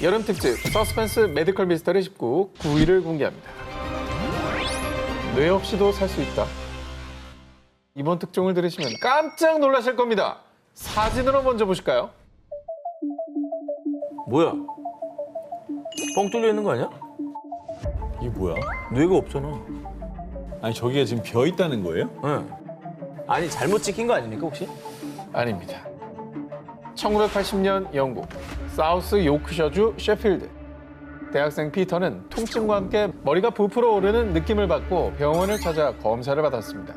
여름 특집 서스펜스 메디컬 미스터리 19 9위를 공개합니다. 뇌 없이도 살 수 있다. 이번 특종을 들으시면 깜짝 놀라실 겁니다. 사진으로 먼저 보실까요? 뭐야? 뻥 뚫려 있는 거 아니야? 이게 뭐야? 뇌가 없잖아. 아니 저기가 지금 비어 있다는 거예요? 응. 아니 잘못 찍힌 거 아닙니까 혹시? 아닙니다. 1980년 영국 사우스 요크셔주 셰필드. 대학생 피터는 통증과 함께 머리가 부풀어 오르는 느낌을 받고 병원을 찾아 검사를 받았습니다.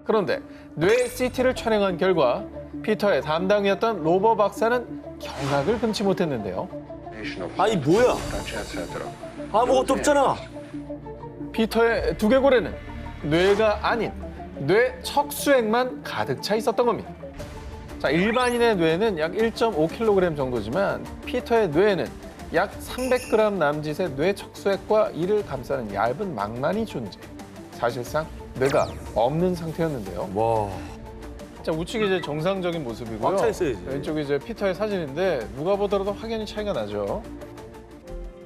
그런데 뇌 CT를 촬영한 결과 피터의 담당이었던 로버 박사는 경악을 금치 못했는데요. 아니 뭐야? 아무것도 없잖아. 피터의 두개골에는 뇌가 아닌 뇌 척수액만 가득 차 있었던 겁니다. 자, 일반인의 뇌는 약 1.5kg 정도지만 피터의 뇌에는 약 300g 남짓의 뇌 척수액과 이를 감싸는 얇은 망만이 존재. 사실상 뇌가 없는 상태였는데요. 와. 자, 우측이 이제 정상적인 모습이고요. 꽉 차 있어야지. 왼쪽이 이제 피터의 사진인데 누가 보더라도 확연히 차이가 나죠.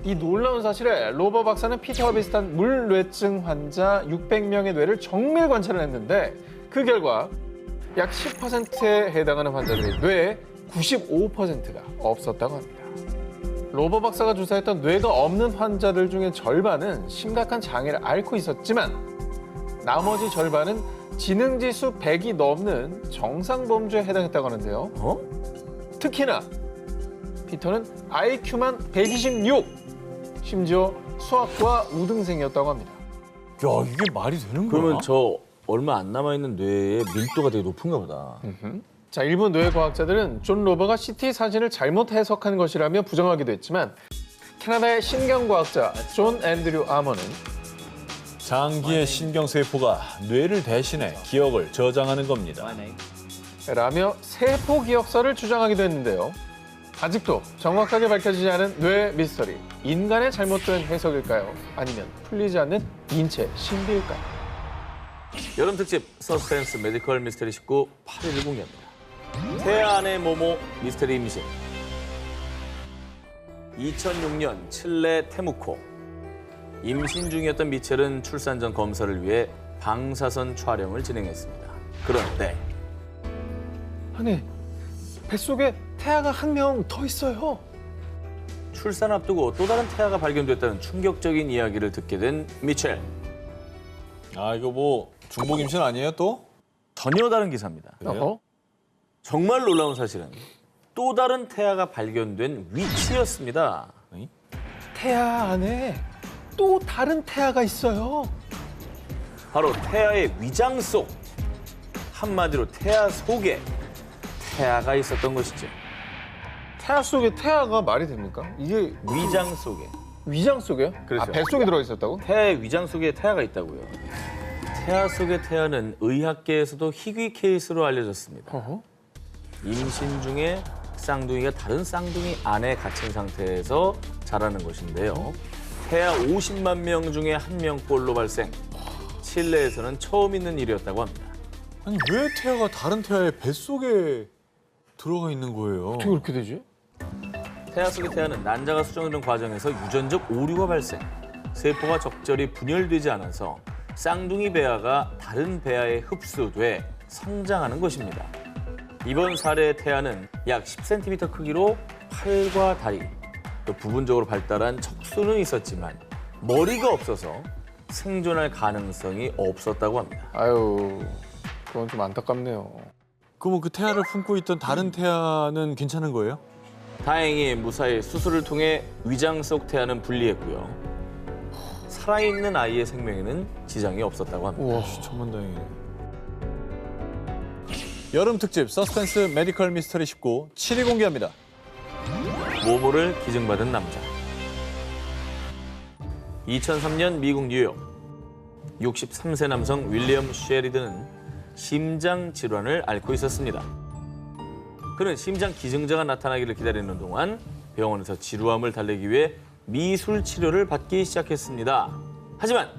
이 놀라운 사실에 로버 박사는 피터와 비슷한 물뇌증 환자 600명의 뇌를 정밀 관찰을 했는데 그 결과 약 10%에 해당하는 환자들의 뇌에 95%가 없었다고 합니다. 로버 박사가 조사했던 뇌가 없는 환자들 중에 절반은 심각한 장애를 앓고 있었지만 나머지 절반은 지능지수 100이 넘는 정상범주에 해당했다고 하는데요. 특히나 피터는 IQ만 126, 심지어 수학과 우등생이었다고 합니다. 야 이게 말이 되는 거야? 그러면 저 얼마 안 남아 있는 뇌의 밀도가 되게 높은가 보다. 자, 일부 뇌과학자들은 존 로버가 CT 사진을 잘못 해석한 것이라며 부정하기도 했지만 캐나다의 신경과학자 존 앤드류 아머는 장기의 신경세포가 뇌를 대신해 기억을 저장하는 겁니다. 라며 세포 기억사를 주장하기도 했는데요. 아직도 정확하게 밝혀지지 않은 뇌 미스터리. 인간의 잘못된 해석일까요? 아니면 풀리지 않는 인체 신비일까요? 여름 특집 서스펜스 메디컬 미스터리 19 8위를 공개합니다. 태아 안의 모모 미스터리 임신. 2006년 칠레 테무코. 임신 중이었던 미첼은 출산 전 검사를 위해 방사선 촬영을 진행했습니다. 그런데 아니, 뱃속에 태아가 한 명 더 있어요. 출산 앞두고 또 다른 태아가 발견됐다는 충격적인 이야기를 듣게 된 미첼. 아 이거 뭐 중복 임신 아니에요 또? 전혀 다른 기사입니다. 어허? 정말 놀라운 사실은 또 다른 태아가 발견된 위치였습니다. 태아 안에 또 다른 태아가 있어요. 바로 태아의 위장 속, 한마디로 태아 속에 태아가 있었던 것이죠. 태아 속에 태아가 말이 됩니까? 이게 위장 속에. 위장 속에요? 그렇죠. 아, 뱃속에 들어있었다고? 태아의 위장 속에 태아가 있다고요. 태아 속의 태아는 의학계에서도 희귀 케이스로 알려졌습니다. 어허? 임신 중에 쌍둥이가 다른 쌍둥이 안에 갇힌 상태에서 자라는 것인데요. 태아 50만 명 중에 한 명꼴로 발생. 칠레에서는 처음 있는 일이었다고 합니다. 아니 왜 태아가 다른 태아의 뱃속에 들어가 있는 거예요? 어떻게 그렇게 되지? 태아 속의 태아는 난자가 수정되는 과정에서 유전적 오류가 발생. 세포가 적절히 분열되지 않아서 쌍둥이 배아가 다른 배아에 흡수돼 성장하는 것입니다. 이번 사례의 태아는 약 10cm 크기로 팔과 다리, 또 부분적으로 발달한 척수는 있었지만 머리가 없어서 생존할 가능성이 없었다고 합니다. 아유, 그건 좀 안타깝네요. 그럼 그 태아를 품고 있던 다른 태아는 괜찮은 거예요? 다행히 무사히 수술을 통해 위장 속 태아는 분리했고요. 살아있는 아이의 생명에는 지장이 없었다고 합니다. 우와. 천만다행이네. 여름 특집 서스펜스 메디컬 미스터리 19 7위 공개합니다. 모모를 기증받은 남자. 2003년 미국 뉴욕. 63세 남성 윌리엄 쉐리든은 심장 질환을 앓고 있었습니다. 그는 심장 기증자가 나타나기를 기다리는 동안 병원에서 지루함을 달래기 위해 미술 치료를 받기 시작했습니다. 하지만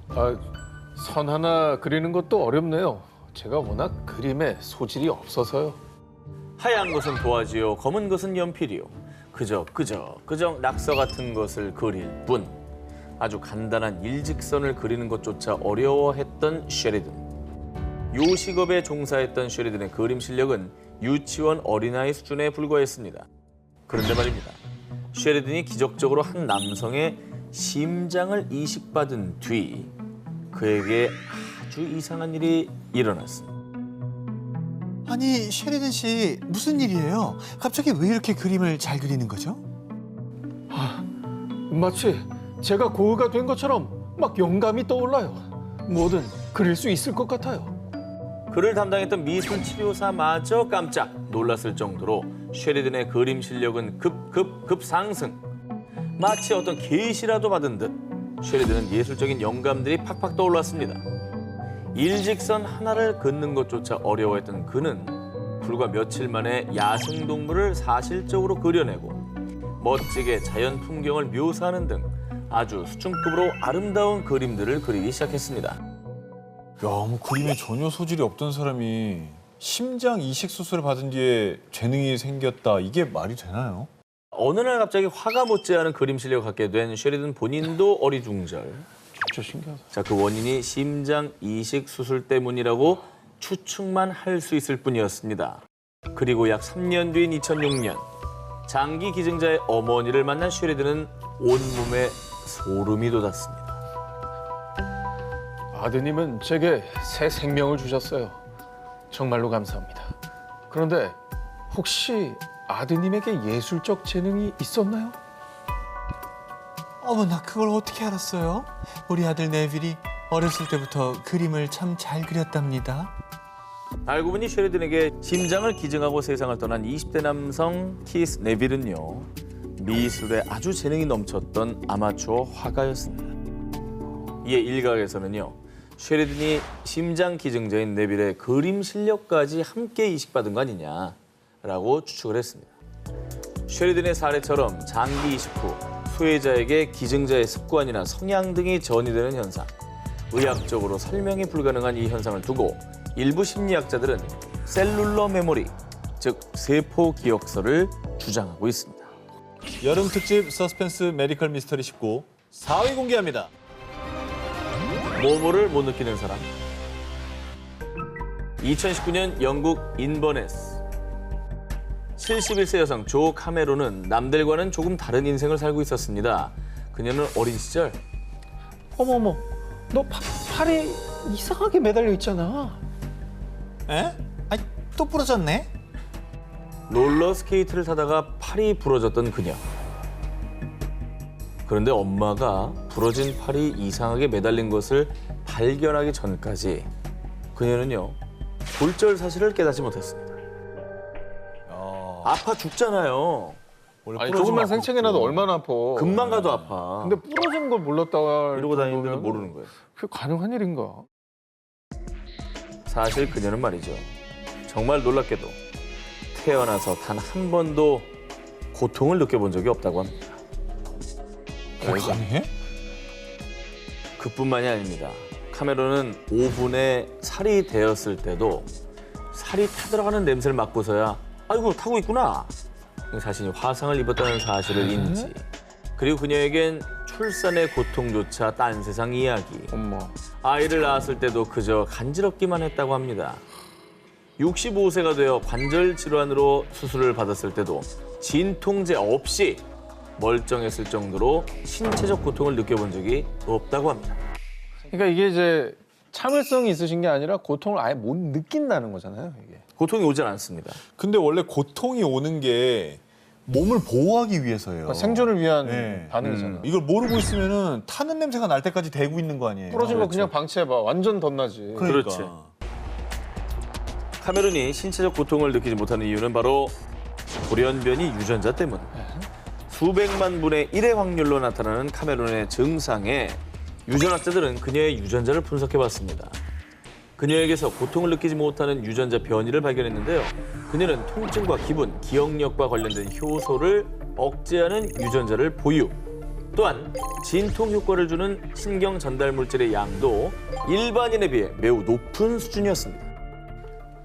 아, 선 하나 그리는 것도 어렵네요. 제가 워낙 그림에 소질이 없어서요. 하얀 것은 도화지요, 검은 것은 연필이요. 그저 낙서 같은 것을 그릴 뿐 아주 간단한 일직선을 그리는 것조차 어려워했던 셰리든. 요식업에 종사했던 셰리든의 그림 실력은 유치원 어린아이 수준에 불과했습니다. 그런데 말입니다. 셰리든이 기적적으로 한 남성의 심장을 이식받은 뒤 그에게 아주 이상한 일이 일어났습니다. 아니, 셰리든 씨 무슨 일이에요? 갑자기 왜 이렇게 그림을 잘 그리는 거죠? 마치 제가 고흐가 된 것처럼 막 영감이 떠올라요. 뭐든 그릴 수 있을 것 같아요. 그를 담당했던 미술 치료사마저 깜짝 놀랐을 정도로 셰리든의 그림 실력은 급 상승. 마치 어떤 계시라도 받은 듯 셰리든은 예술적인 영감들이 팍팍 떠올랐습니다. 일직선 하나를 긋는 것조차 어려워했던 그는 불과 며칠 만에 야생동물을 사실적으로 그려내고 멋지게 자연 풍경을 묘사하는 등 아주 수준급으로 아름다운 그림들을 그리기 시작했습니다. 야, 뭐 그림에 전혀 소질이 없던 사람이 심장 이식 수술을 받은 뒤에 재능이 생겼다. 이게 말이 되나요? 어느 날 갑자기 화가 못지않은 그림 실력을 갖게 된 셰리든 본인도 어리둥절. 진짜 신기하다. 자, 그 원인이 심장 이식 수술 때문이라고 추측만 할 수 있을 뿐이었습니다. 그리고 약 3년 뒤인 2006년 장기 기증자의 어머니를 만난 셰리든은 온몸에 소름이 돋았습니다. 아드님은 제게 새 생명을 주셨어요. 정말로 감사합니다. 그런데 혹시 아드님에게 예술적 재능이 있었나요? 어머나, 그걸 어떻게 알았어요? 우리 아들 네빌이 어렸을 때부터 그림을 참 잘 그렸답니다. 알고 보니 셰리든에게 심장을 기증하고 세상을 떠난 20대 남성 키스 네빌은요. 미술에 아주 재능이 넘쳤던 아마추어 화가였습니다. 이에 일각에서는요. 셰리든이 심장 기증자인 네빌의 그림 실력까지 함께 이식받은 거 아니냐라고 추측을 했습니다. 셰리든의 사례처럼 장기 이식 후 수혜자에게 기증자의 습관이나 성향 등이 전이되는 현상, 의학적으로 설명이 불가능한 이 현상을 두고 일부 심리학자들은 셀룰러 메모리, 즉 세포 기억서를 주장하고 있습니다. 여름 특집 서스펜스 메디컬 미스터리 19 4위 공개합니다. 모모를 못 느끼는 사람. 2019년 영국 인버네스 71세 여성 조 카메론은 남들과는 조금 다른 인생을 살고 있었습니다. 그녀는 어린 시절 어머머, 너 팔이 이상하게 매달려 있잖아. 에? 아니, 또 부러졌네? 롤러스케이트를 타다가 팔이 부러졌던 그녀. 그런데 엄마가 부러진 팔이 이상하게 매달린 것을 발견하기 전까지 그녀는요, 골절 사실을 깨닫지 못했습니다. 아파 죽잖아요. 원래 아니 부러지면 조금만 아프고. 생채기 나도 얼마나 아파. 금방 가도 아파. 근데 부러진 걸 몰랐다가 이러고 다니는데 모르는 거예요. 그게 가능한 일인가? 사실 그녀는 말이죠. 정말 놀랍게도 태어나서 단 한 번도 고통을 느껴본 적이 없다고 합니다. 가능해? 그뿐만이 아닙니다. 카메론은 오븐에 살이 데었을 때도 살이 타들어가는 냄새를 맡고서야 아이고 타고 있구나. 자신이 화상을 입었다는 사실을 인지. 그리고 그녀에겐 출산의 고통조차 딴 세상 이야기. 엄마. 아이를 낳았을 때도 그저 간지럽기만 했다고 합니다. 65세가 되어 관절 질환으로 수술을 받았을 때도 진통제 없이 멀쩡했을 정도로 신체적 고통을 느껴본 적이 없다고 합니다. 그러니까 이게 이제 참을성이 있으신 게 아니라 고통을 아예 못 느낀다는 거잖아요, 이게. 고통이 오질 않습니다. 근데 원래 고통이 오는 게 몸을 보호하기 위해서예요. 그러니까 생존을 위한 네. 반응이잖아. 이걸 모르고 있으면은 타는 냄새가 날 때까지 대고 있는 거 아니에요? 부러진 거 그냥 방치해봐. 완전 덧나지. 그러니까. 그렇지. 카메론이 신체적 고통을 느끼지 못하는 이유는 바로 돌연변이 유전자 때문. 수백만 분의 1의 확률로 나타나는 카메론의 증상에 유전학자들은 그녀의 유전자를 분석해봤습니다. 그녀에게서 고통을 느끼지 못하는 유전자 변이를 발견했는데요. 그녀는 통증과 기분, 기억력과 관련된 효소를 억제하는 유전자를 보유. 또한 진통 효과를 주는 신경 전달 물질의 양도 일반인에 비해 매우 높은 수준이었습니다.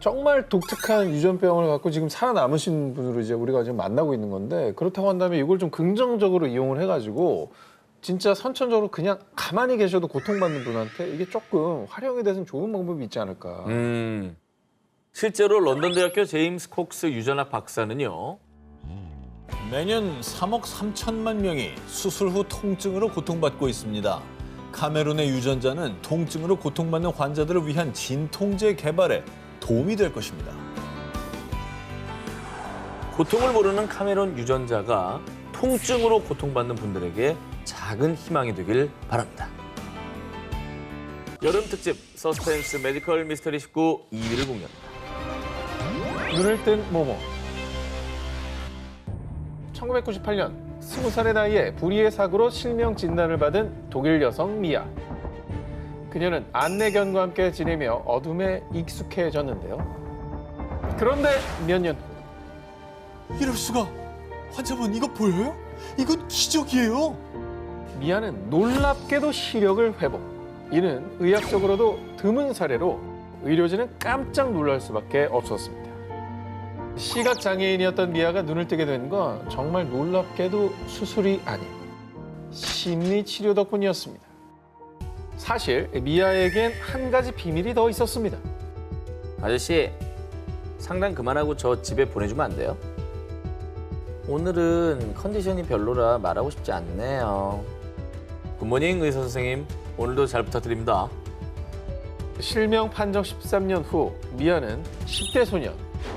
정말 독특한 유전병을 갖고 지금 살아남으신 분으로 이제 우리가 지금 만나고 있는 건데 그렇다고 한다면 이걸 좀 긍정적으로 이용을 해가지고 진짜 선천적으로 그냥 가만히 계셔도 고통받는 분한테 이게 조금 활용이 돼서 좋은 방법이 있지 않을까. 실제로 런던 대학교 제임스 콕스 유전학 박사는요. 매년 3억 3천만 명이 수술 후 통증으로 고통받고 있습니다. 카메룬의 유전자는 통증으로 고통받는 환자들을 위한 진통제 개발에 도움이 될 것입니다. 고통을 모르는 카메론 유전자가 통증으로 고통받는 분들에게 작은 희망이 되길 바랍니다. 여름 특집 서스펜스 메디컬 미스터리 19 2위를 공개합니다. 눈을 뜬 모모. 1998년 20살의 나이에 불의의 사고로 실명 진단을 받은 독일 여성 미아. 그녀는 안내견과 함께 지내며 어둠에 익숙해졌는데요. 그런데 몇 년 후 이럴 수가. 환자분 이거 보여요? 이건 기적이에요. 미아는 놀랍게도 시력을 회복. 이는 의학적으로도 드문 사례로 의료진은 깜짝 놀랄 수밖에 없었습니다. 시각 장애인이었던 미아가 눈을 뜨게 된 건 정말 놀랍게도 수술이 아닌 심리 치료 덕분이었습니다. 사실 미아에겐 한 가지 비밀이 더 있었습니다. 아저씨, 상담 그만하고 저 집에 보내주면 안 돼요? 오늘은 컨디션이 별로라 말하고 싶지 않네요. 굿모닝 의사 선생님, 오늘도 잘 부탁드립니다. 실명 판정 13년 후 미아는 10대 소년,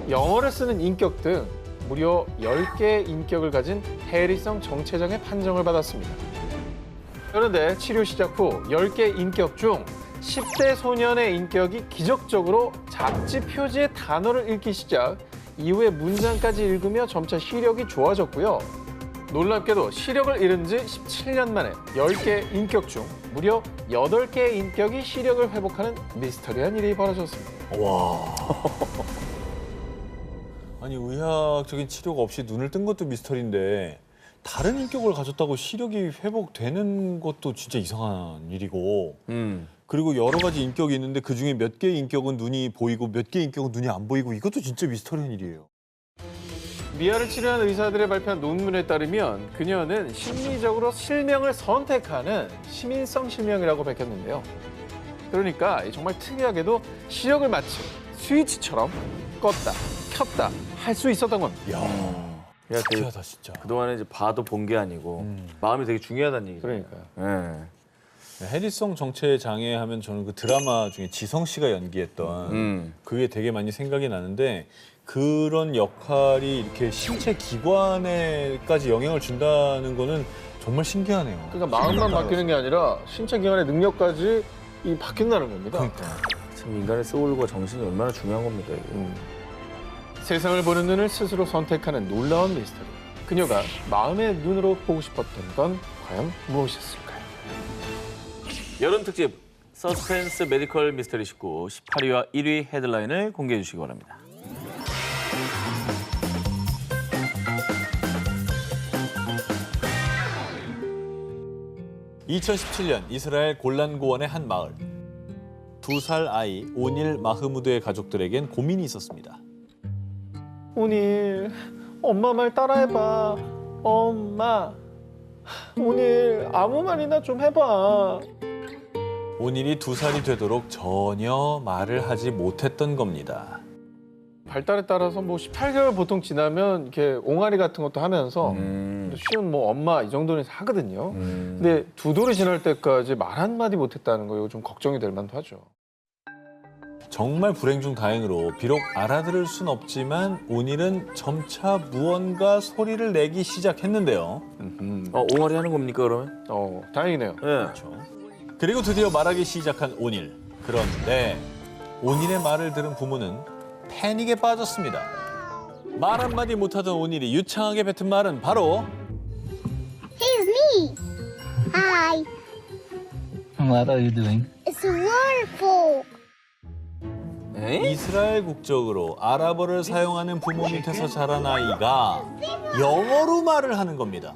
영어를 쓰는 인격 등 무려 10개의 인격을 가진 해리성 정체장애 판정을 받았습니다. 그런데 치료 시작 후 10개 인격 중 10대 소년의 인격이 기적적으로 잡지 표지의 단어를 읽기 시작, 이후에 문장까지 읽으며 점차 시력이 좋아졌고요. 놀랍게도 시력을 잃은 지 17년 만에 10개 인격 중 무려 8개의 인격이 시력을 회복하는 미스터리한 일이 벌어졌습니다. 와. 아니 의학적인 치료가 없이 눈을 뜬 것도 미스터리인데 다른 인격을 가졌다고 시력이 회복되는 것도 진짜 이상한 일이고 그리고 여러 가지 인격이 있는데 그중에 몇 개의 인격은 눈이 보이고 몇 개의 인격은 눈이 안 보이고 이것도 진짜 미스터리한 일이에요. 미아를 치료한 의사들의 발표한 논문에 따르면 그녀는 심리적으로 실명을 선택하는 시민성 실명이라고 밝혔는데요. 그러니까 정말 특이하게도 시력을 마치 스위치처럼 껐다, 켰다 할 수 있었던 겁니다. 이야, 야, 특이하다 진짜. 그동안에 이제 봐도 본 게 아니고 마음이 되게 중요하다는 얘기죠. 그러니까요. 네. 해리성 정체 장애 하면 저는 그 드라마 중에 지성 씨가 연기했던 그게 되게 많이 생각이 나는데 그런 역할이 이렇게 신체 기관에까지 영향을 준다는 거는 정말 신기하네요. 그러니까 마음만 바뀌는 게 아니라 신체 기관의 능력까지 바뀐다는 겁니다. 참 인간의 소울과 정신이 얼마나 중요한 겁니까, 이게. 세상을 보는 눈을 스스로 선택하는 놀라운 미스터리. 그녀가 마음의 눈으로 보고 싶었던 건 과연 무엇이었을까요? 여름 특집 서스펜스 메디컬 미스터리 19 18위와 1위 헤드라인을 공개해 주시기 바랍니다. (2017년) 이스라엘 골란고원의 한 마을. 2살 아이 오닐 마흐무드의 가족들에겐 고민이 있었습니다. 오닐, 엄마 말 따라해봐. 엄마, 오닐 아무 말이나 좀 해봐. 오닐이 2살이 되도록 전혀 말을 하지 못했던 겁니다. 발달에 따라서 뭐 18개월 보통 지나면 이렇게 옹알이 같은 것도 하면서 쉬운 뭐 엄마 이 정도는 하거든요. 근데 2돌이 지날 때까지 말 한마디 못했다는 거 이거 좀 걱정이 될 만도 하죠. 정말 불행 중 다행으로 비록 알아들을 순 없지만 오닐은 점차 무언가 소리를 내기 시작했는데요. 옹알이 하는 겁니까, 그러면? 다행이네요. 네. 그리고 드디어 말하기 시작한 오닐. 그런데 오닐의 말을 들은 부모는 패닉에 빠졌습니다. 말 한마디 못하던 오닐이 유창하게 뱉은 말은 바로 It's me. Hi. What are you doing? It's wonderful. 에이? 이스라엘 국적으로 아랍어를 사용하는 부모 밑에서 자란 아이가 영어로 말을 하는 겁니다.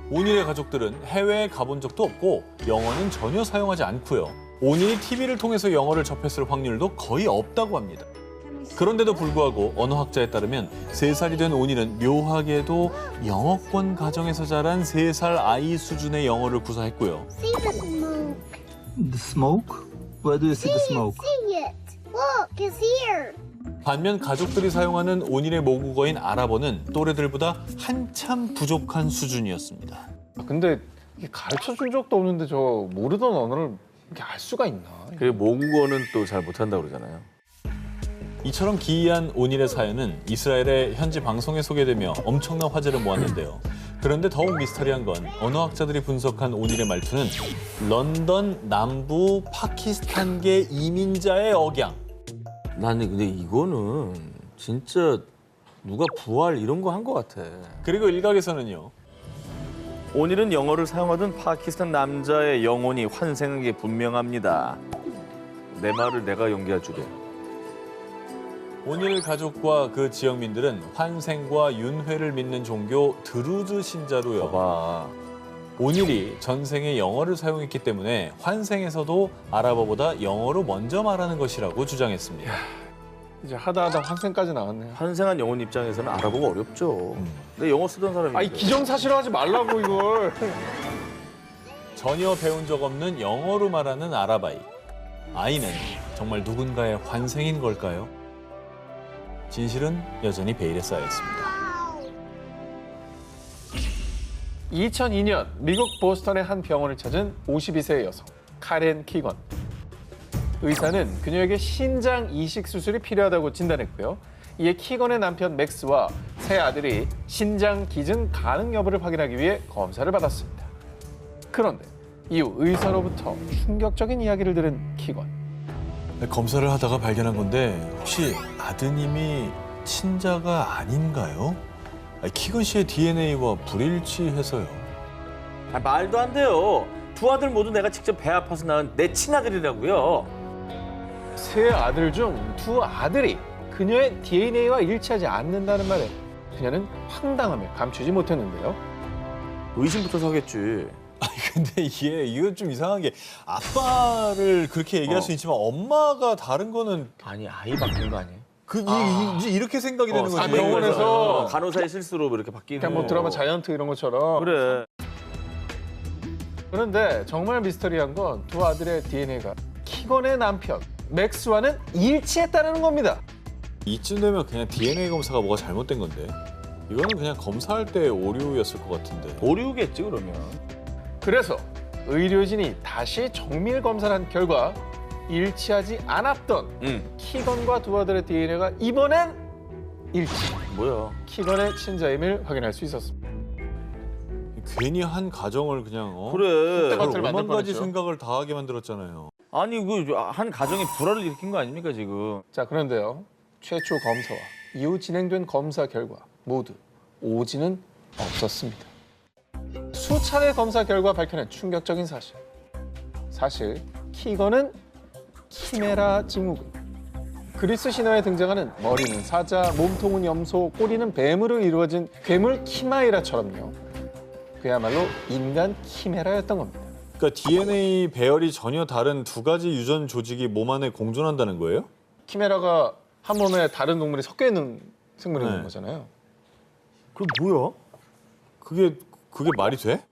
오닐의 가족들은 해외에 가본 적도 없고 영어는 전혀 사용하지 않고요. 오닐이 TV를 통해서 영어를 접했을 확률도 거의 없다고 합니다. 그런데도 불구하고 언어학자에 따르면 3살이 된 오닐은 묘하게도 영어권 가정에서 자란 3살 아이 수준의 영어를 구사했고요. See the smoke. The smoke? Where do you see the smoke? See it. Look, it's here. 반면 가족들이 사용하는 오닐의 모국어인 아랍어는 또래들보다 한참 부족한 수준이었습니다. 근데 이게 가르쳐 준 적도 없는데 저 모르던 언어를 이렇게 알 수가 있나? 그리고 모국어는 또 잘 못한다고 그러잖아요. 이처럼 기이한 오닐의 사연은 이스라엘의 현지 방송에 소개되며 엄청난 화제를 모았는데요. 그런데 더욱 미스터리한 건 언어학자들이 분석한 오닐의 말투는 런던 남부 파키스탄계 이민자의 억양. 나는 근데 이거는 진짜 누가 부활 이런 거 한 것 같아. 그리고 일각에서는요. 오닐은 영어를 사용하던 파키스탄 남자의 영혼이 환생한 게 분명합니다. 내 말을 내가 연기할 줄이야. 오닐 가족과 그 지역민들은 환생과 윤회를 믿는 종교 드루즈 신자로요. 봐봐. 오닐이 전생에 영어를 사용했기 때문에 환생에서도 아랍어보다 영어로 먼저 말하는 것이라고 주장했습니다. 이제 하다 환생까지 나왔네요. 환생한 영혼 입장에서는 알아보기 어렵죠. 근데 영어 쓰던 사람이 아이 기정사실화하지 말라고 이걸. 전혀 배운 적 없는 영어로 말하는 아랍아이. 아이는 정말 누군가의 환생인 걸까요? 진실은 여전히 베일에 쌓여 있습니다. 2002년 미국 보스턴의 한 병원을 찾은 52세의 여성 카렌 키건. 의사는 그녀에게 신장 이식 수술이 필요하다고 진단했고요. 이에 키건의 남편 맥스와 새 아들이 신장 기증 가능 여부를 확인하기 위해 검사를 받았습니다. 그런데 이후 의사로부터 충격적인 이야기를 들은 키건. 검사를 하다가 발견한 건데 혹시 아드님이 친자가 아닌가요? 키건 씨의 DNA와 불일치해서요. 아, 말도 안 돼요. 두 아들 모두 내가 직접 배 아파서 낳은 내 친아들이라고요. 세 아들 중 두 아들이 그녀의 DNA와 일치하지 않는다는 말에 그녀는 황당함을 감추지 못했는데요. 의심부터 사겠지. 근데 이거 좀 이상한 게 아빠를 그렇게 얘기할 수 있지만 엄마가 다른 거는 아니 아이 바뀐 거 아니에요? 이제 이렇게 생각이 되는 거지. 병원에서 간호사의 실수로 이렇게 바뀌는 그냥 뭐 드라마 자이언트 이런 것처럼. 그래. 그런데 정말 미스터리한 건 두 아들의 DNA가 키건의 남편 맥스와는 일치했다는 겁니다. 이쯤 되면 그냥 DNA 검사가 뭐가 잘못된 건데. 이거는 그냥 검사할 때 오류였을 것 같은데. 오류겠지 그러면. 그래서 의료진이 다시 정밀 검사를 한 결과 일치하지 않았던 키건과 두 아들의 DNA가 이번엔 일치. 뭐야? 키건의 친자임을 확인할 수 있었습니다. 괜히 한 가정을 그냥 그래. 그때가 만들 오만 가지 뻔했죠. 생각을 다 하게 만들었잖아요. 아니 그 한 가정에 불화를 일으킨 거 아닙니까 지금? 자, 그런데요. 최초 검사와 이후 진행된 검사 결과 모두 오지는 없었습니다. 수차례 검사 결과 밝혀낸 충격적인 사실. 사실 키건은 키메라 증후군. 그리스 신화에 등장하는 머리는 사자, 몸통은 염소, 꼬리는 뱀으로 이루어진 괴물 키마이라처럼요. 그야말로 인간 키메라였던 겁니다. 그러니까 DNA 배열이 전혀 다른 두 가지 유전 조직이 몸 안에 공존한다는 거예요? 키메라가 한 몸에 다른 동물이 섞여 있는 생물인 네. 거잖아요. 그 뭐야? 그게 말이 돼?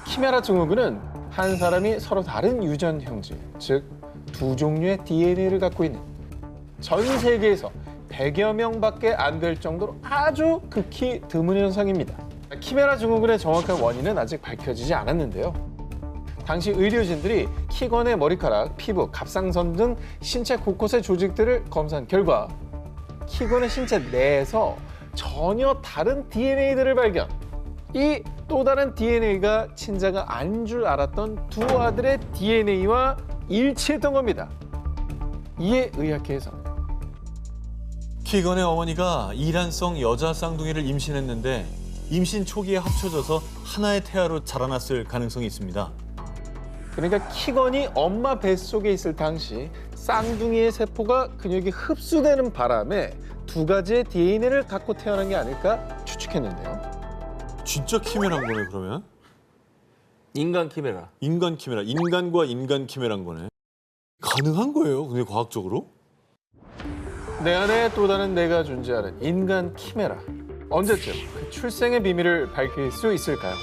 키메라 증후군은 한 사람이 서로 다른 유전 형질, 즉 두 종류의 DNA를 갖고 있는 전 세계에서 100여 명밖에 안 될 정도로 아주 극히 드문 현상입니다. 키메라 증후군의 정확한 원인은 아직 밝혀지지 않았는데요. 당시 의료진들이 키건의 머리카락, 피부, 갑상선 등 신체 곳곳의 조직들을 검사한 결과 키건의 신체 내에서 전혀 다른 DNA들을 발견. 이 또 다른 DNA가 친자가 아닌 줄 알았던 두 아들의 DNA와 일치했던 겁니다. 이에 의학계에서는 키건의 어머니가 이란성 여자 쌍둥이를 임신했는데 임신 초기에 합쳐져서 하나의 태아로 자라났을 가능성이 있습니다. 그러니까 키건이 엄마 뱃속에 있을 당시 쌍둥이의 세포가 그녀에게 흡수되는 바람에 두 가지의 DNA를 갖고 태어난 게 아닐까 추측했는데요. 진짜 키메라인 거네 그러면? 인간 키메라. 인간 키메라, 인간과 인간 키메라인 거네. 가능한 거예요, 근데 과학적으로? 내 안에 또 다른 내가 존재하는 인간 키메라. 언제쯤 그 출생의 비밀을 밝힐 수 있을까요?